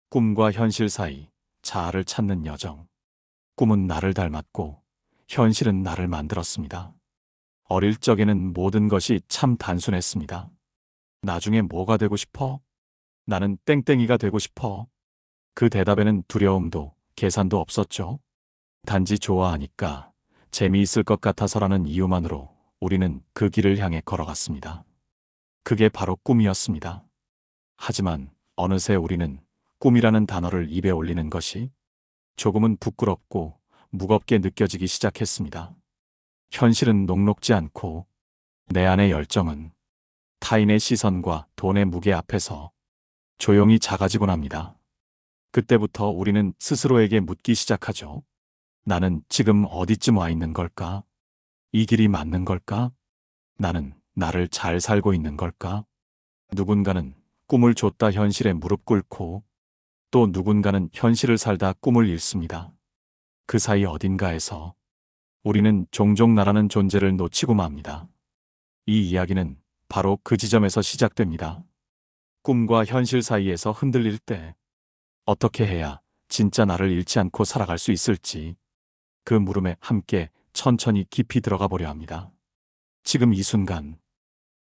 꿈과 현실 사이 자아를 찾는 여정. 꿈은 나를 닮았고 현실은 나를 만들었습니다. 어릴 적에는 모든 것이 참 단순했습니다. 나중에 뭐가 되고 싶어? 나는 땡땡이가 되고 싶어. 그 대답에는 두려움도 계산도 없었죠. 단지 좋아하니까, 재미있을 것 같아서라는 이유만으로 우리는 그 길을 향해 걸어갔습니다. 그게 바로 꿈이었습니다. 하지만 어느새 우리는 꿈이라는 단어를 입에 올리는 것이 조금은 부끄럽고 무겁게 느껴지기 시작했습니다. 현실은 녹록지 않고 내 안의 열정은 타인의 시선과 돈의 무게 앞에서 조용히 작아지곤 합니다. 그때부터 우리는 스스로에게 묻기 시작하죠. 나는 지금 어디쯤 와 있는 걸까? 이 길이 맞는 걸까? 나는 나를 잘 살고 있는 걸까? 누군가는 꿈을 줬다 현실에 무릎 꿇고 또 누군가는 현실을 살다 꿈을 잃습니다. 그 사이 어딘가에서 우리는 종종 나라는 존재를 놓치고 맙니다. 이 이야기는 바로 그 지점에서 시작됩니다. 꿈과 현실 사이에서 흔들릴 때 어떻게 해야 진짜 나를 잃지 않고 살아갈 수 있을지, 그 물음에 함께 천천히 깊이 들어가 보려 합니다. 지금 이 순간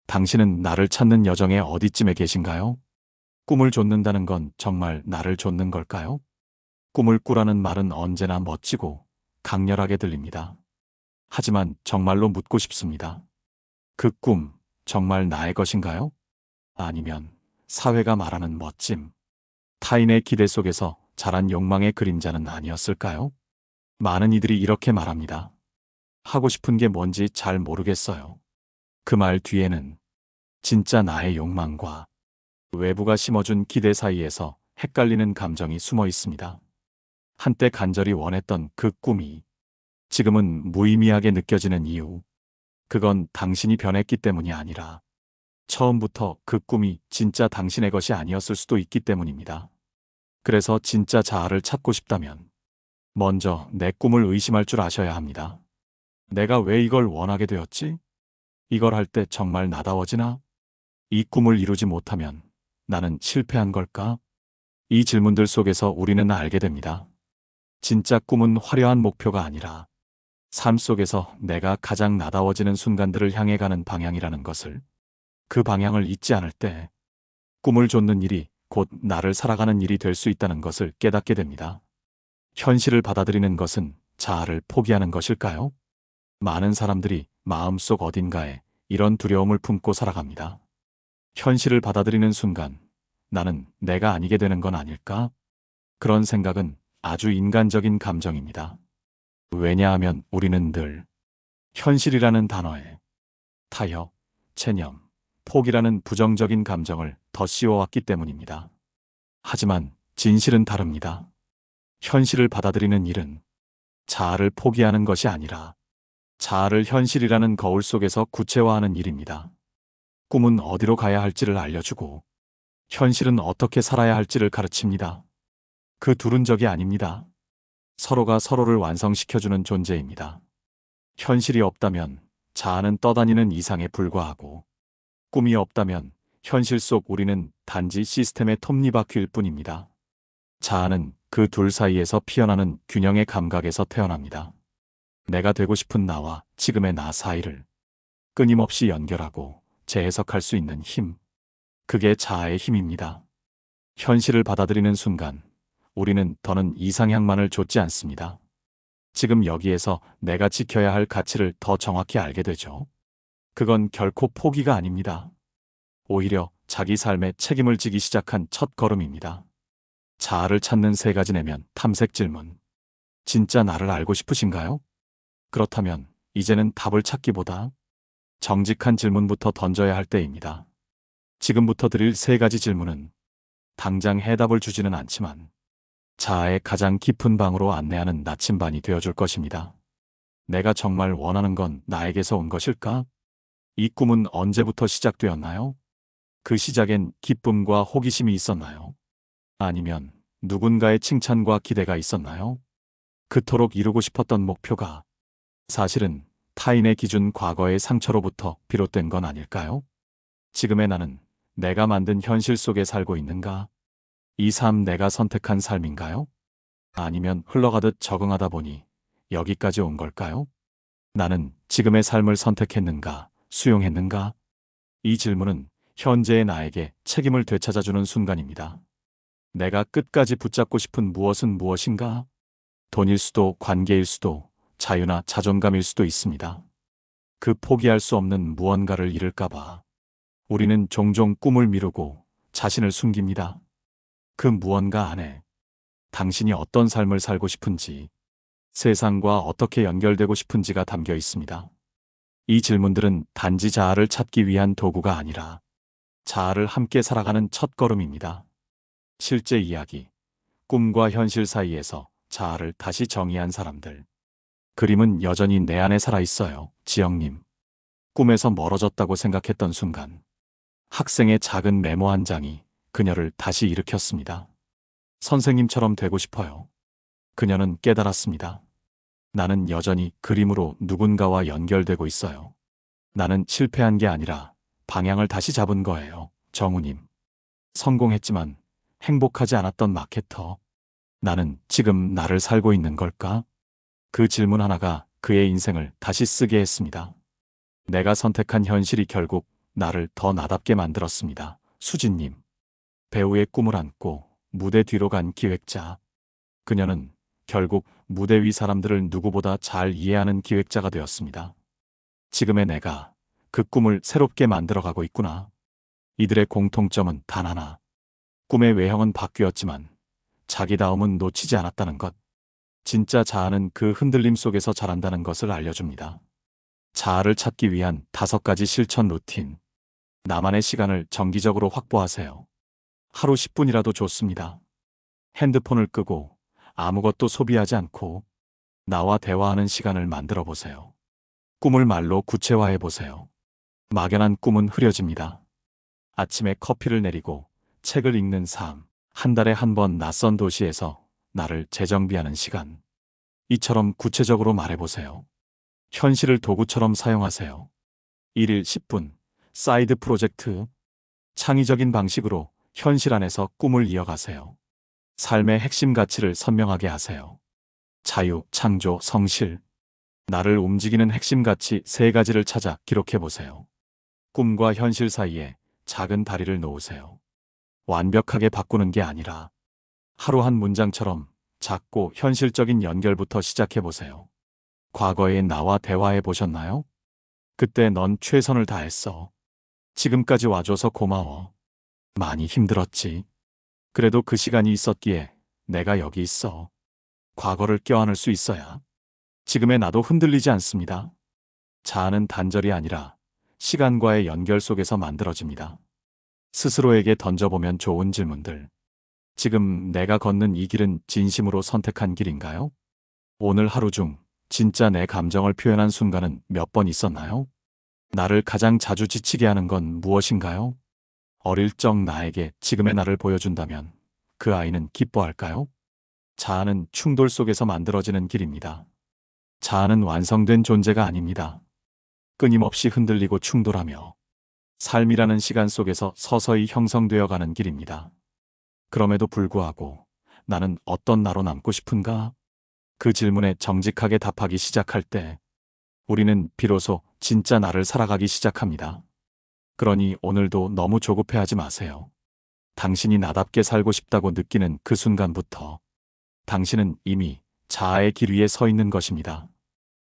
당신은 나를 찾는 여정의 어디쯤에 계신가요? 꿈을 좇는다는 건 정말 나를 좇는 걸까요? 꿈을 꾸라는 말은 언제나 멋지고 강렬하게 들립니다. 하지만 정말로 묻고 싶습니다. 그 꿈, 정말 나의 것인가요? 아니면 사회가 말하는 멋짐, 타인의 기대 속에서 자란 욕망의 그림자는 아니었을까요? 많은 이들이 이렇게 말합니다. 하고 싶은 게 뭔지 잘 모르겠어요. 그 말 뒤에는 진짜 나의 욕망과 외부가 심어준 기대 사이에서 헷갈리는 감정이 숨어 있습니다. 한때 간절히 원했던 그 꿈이 지금은 무의미하게 느껴지는 이유, 그건 당신이 변했기 때문이 아니라 처음부터 그 꿈이 진짜 당신의 것이 아니었을 수도 있기 때문입니다. 그래서 진짜 자아를 찾고 싶다면 먼저 내 꿈을 의심할 줄 아셔야 합니다. 내가 왜 이걸 원하게 되었지? 이걸 할 때 정말 나다워지나? 이 꿈을 이루지 못하면 나는 실패한 걸까? 이 질문들 속에서 우리는 알게 됩니다. 진짜 꿈은 화려한 목표가 아니라 삶 속에서 내가 가장 나다워지는 순간들을 향해 가는 방향이라는 것을, 그 방향을 잊지 않을 때 꿈을 좇는 일이 곧 나를 살아가는 일이 될 수 있다는 것을 깨닫게 됩니다. 현실을 받아들이는 것은 자아를 포기하는 것일까요? 많은 사람들이 마음속 어딘가에 이런 두려움을 품고 살아갑니다. 현실을 받아들이는 순간 나는 내가 아니게 되는 건 아닐까? 그런 생각은 아주 인간적인 감정입니다. 왜냐하면 우리는 늘 현실이라는 단어에 타협, 체념, 포기라는 부정적인 감정을 덧씌워왔기 때문입니다. 하지만 진실은 다릅니다. 현실을 받아들이는 일은 자아를 포기하는 것이 아니라 자아를 현실이라는 거울 속에서 구체화하는 일입니다. 꿈은 어디로 가야 할지를 알려주고 현실은 어떻게 살아야 할지를 가르칩니다. 그 둘은 적이 아닙니다. 서로가 서로를 완성시켜주는 존재입니다. 현실이 없다면 자아는 떠다니는 이상에 불과하고, 꿈이 없다면 현실 속 우리는 단지 시스템의 톱니바퀴일 뿐입니다. 자아는 그 둘 사이에서 피어나는 균형의 감각에서 태어납니다. 내가 되고 싶은 나와 지금의 나 사이를 끊임없이 연결하고 재해석할 수 있는 힘, 그게 자아의 힘입니다. 현실을 받아들이는 순간 우리는 더는 이상향만을 좇지 않습니다. 지금 여기에서 내가 지켜야 할 가치를 더 정확히 알게 되죠. 그건 결코 포기가 아닙니다. 오히려 자기 삶에 책임을 지기 시작한 첫 걸음입니다. 자아를 찾는 세 가지 내면 탐색 질문. 진짜 나를 알고 싶으신가요? 그렇다면 이제는 답을 찾기보다 정직한 질문부터 던져야 할 때입니다. 지금부터 드릴 세 가지 질문은 당장 해답을 주지는 않지만 자아의 가장 깊은 방으로 안내하는 나침반이 되어줄 것입니다. 내가 정말 원하는 건 나에게서 온 것일까? 이 꿈은 언제부터 시작되었나요? 그 시작엔 기쁨과 호기심이 있었나요? 아니면 누군가의 칭찬과 기대가 있었나요? 그토록 이루고 싶었던 목표가 사실은 타인의 기준 과거의 상처로부터 비롯된 건 아닐까요? 지금의 나는 내가 만든 현실 속에 살고 있는가? 이 삶 내가 선택한 삶인가요? 아니면 흘러가듯 적응하다 보니 여기까지 온 걸까요? 나는 지금의 삶을 선택했는가, 수용했는가? 이 질문은 현재의 나에게 책임을 되찾아주는 순간입니다. 내가 끝까지 붙잡고 싶은 무엇은 무엇인가? 돈일 수도, 관계일 수도, 자유나 자존감일 수도 있습니다. 그 포기할 수 없는 무언가를 잃을까봐 우리는 종종 꿈을 미루고 자신을 숨깁니다. 그 무언가 안에 당신이 어떤 삶을 살고 싶은지, 세상과 어떻게 연결되고 싶은지가 담겨 있습니다. 이 질문들은 단지 자아를 찾기 위한 도구가 아니라 자아를 함께 살아가는 첫걸음입니다. 실제 이야기, 꿈과 현실 사이에서 자아를 다시 정의한 사람들. 그림은 여전히 내 안에 살아있어요, 지영님. 꿈에서 멀어졌다고 생각했던 순간, 학생의 작은 메모 한 장이 그녀를 다시 일으켰습니다. 선생님처럼 되고 싶어요. 그녀는 깨달았습니다. 나는 여전히 그림으로 누군가와 연결되고 있어요. 나는 실패한 게 아니라 방향을 다시 잡은 거예요, 정우님. 성공했지만 행복하지 않았던 마케터. 나는 지금 나를 살고 있는 걸까? 그 질문 하나가 그의 인생을 다시 쓰게 했습니다. 내가 선택한 현실이 결국 나를 더 나답게 만들었습니다. 수진님. 배우의 꿈을 안고 무대 뒤로 간 기획자. 그녀는 결국 무대 위 사람들을 누구보다 잘 이해하는 기획자가 되었습니다. 지금의 내가 그 꿈을 새롭게 만들어가고 있구나. 이들의 공통점은 단 하나. 꿈의 외형은 바뀌었지만 자기다움은 놓치지 않았다는 것. 진짜 자아는 그 흔들림 속에서 자란다는 것을 알려줍니다. 자아를 찾기 위한 5가지 실천 루틴. 나만의 시간을 정기적으로 확보하세요. 하루 10분이라도 좋습니다. 핸드폰을 끄고 아무것도 소비하지 않고 나와 대화하는 시간을 만들어 보세요. 꿈을 말로 구체화해 보세요. 막연한 꿈은 흐려집니다. 아침에 커피를 내리고 책을 읽는 삶. 한 달에 한 번 낯선 도시에서 나를 재정비하는 시간. 이처럼 구체적으로 말해보세요. 현실을 도구처럼 사용하세요. 1일 10분, 사이드 프로젝트. 창의적인 방식으로 현실 안에서 꿈을 이어가세요. 삶의 핵심 가치를 선명하게 하세요. 자유, 창조, 성실. 나를 움직이는 핵심 가치 3가지를 찾아 기록해보세요. 꿈과 현실 사이에 작은 다리를 놓으세요. 완벽하게 바꾸는 게 아니라 하루 한 문장처럼 작고 현실적인 연결부터 시작해보세요. 과거의 나와 대화해 보셨나요? 그때 넌 최선을 다했어. 지금까지 와줘서 고마워. 많이 힘들었지. 그래도 그 시간이 있었기에 내가 여기 있어. 과거를 껴안을 수 있어야 지금의 나도 흔들리지 않습니다. 자아는 단절이 아니라 시간과의 연결 속에서 만들어집니다. 스스로에게 던져보면 좋은 질문들. 지금 내가 걷는 이 길은 진심으로 선택한 길인가요? 오늘 하루 중 진짜 내 감정을 표현한 순간은 몇 번 있었나요? 나를 가장 자주 지치게 하는 건 무엇인가요? 어릴 적 나에게 지금의 나를 보여준다면 그 아이는 기뻐할까요? 자아는 충돌 속에서 만들어지는 길입니다. 자아는 완성된 존재가 아닙니다. 끊임없이 흔들리고 충돌하며 삶이라는 시간 속에서 서서히 형성되어 가는 길입니다. 그럼에도 불구하고 나는 어떤 나로 남고 싶은가? 그 질문에 정직하게 답하기 시작할 때 우리는 비로소 진짜 나를 살아가기 시작합니다. 그러니 오늘도 너무 조급해하지 마세요. 당신이 나답게 살고 싶다고 느끼는 그 순간부터 당신은 이미 자아의 길 위에 서 있는 것입니다.